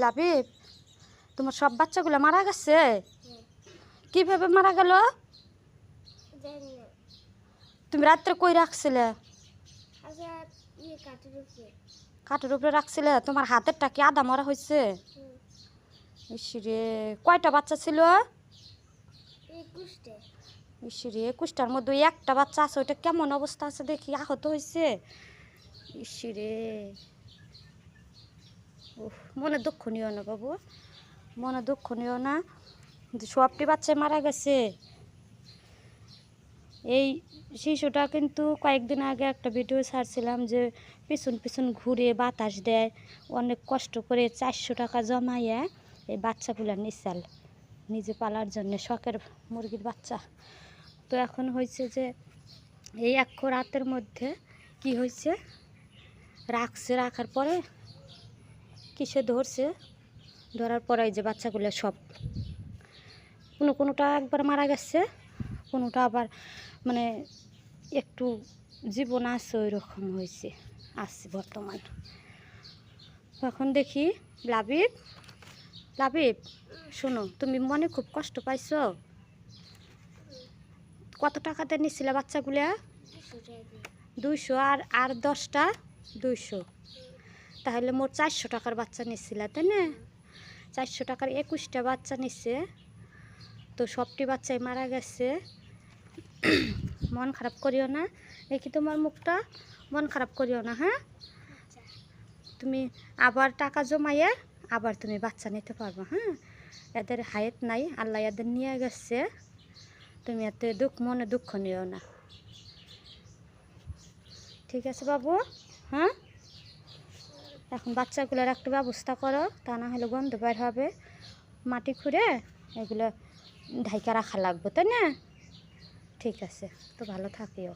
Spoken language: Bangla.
লাবিব, তোমার সব বাচ্চাগুলো মারা গেছে? কিভাবে মারা গেল? তুমি রাত্রে কই রাখছিলে? কাঠের উপরে রাখছিলে। তোমার হাতেরটা কি আদা মরা হয়েছে? ইসরে, কয়টা বাচ্চা ছিল? 21টার মধ্যে একটা বাচ্চা আছে, ওইটা কেমন অবস্থা আছে দেখি, আহত হয়েছে। ইসরে, মনে দুঃখ নিও না বাবু, মনে দুঃখ নিও না। সবটি বাচ্চা মারা গেছে। এই শিশুটা কিন্তু কয়েকদিন আগে একটা ভিডিও ছাড়ছিলাম যে পিছন পিছন ঘুরে বাতাস দেয়, অনেক কষ্ট করে 400 টাকা জমাইয়া এই বাচ্চাগুলো নিচাল নিজে পালার জন্য, শখের মুরগির বাচ্চা। তো এখন হয়েছে যে এই 1 রাতের মধ্যে কি হয়েছে, রাখার পরে কিসে ধরছে, ধরার পরে এই যে বাচ্চাগুলো সব কোনোটা একবার মারা গেছে, কোনোটা আবার মানে একটু জীবন আছে, ওই রকম হয়েছে আছে বর্তমান। এখন দেখি লাবিব শোনো, তুমি মনে খুব কষ্ট পাইছো? কত টাকাতে নিছিলে বাচ্চাগুলা? 200। আর 10টা 200, তাহলে মোট 400 টাকার বাচ্চা নিচ্ছিল, তাই না? 400 টাকার 21টা বাচ্চা নিচ্ছে। তো সবটি বাচ্চাই মারা গেছে। মন খারাপ করিও না, দেখি তোমার মুখটা, মন খারাপ করিও না। হ্যাঁ, তুমি আবার টাকা জমাইয়ে আবার তুমি বাচ্চা নিতে পারবো। হ্যাঁ, এদের হায়াত নাই, আল্লাহ এদের নিয়ে গেছে। তুমি এতে মনে দুঃখ নিও না, ঠিক আছে বাবু? হ্যাঁ, এখন বাচ্চাগুলোর একটা ব্যবস্থা করো, তা না হলে গন্ধ বের হবে। মাটি খুঁড়ে এগুলো ঢাইকা রাখা লাগবে, তাই না? ঠিক আছে, তো ভালো থাকিও।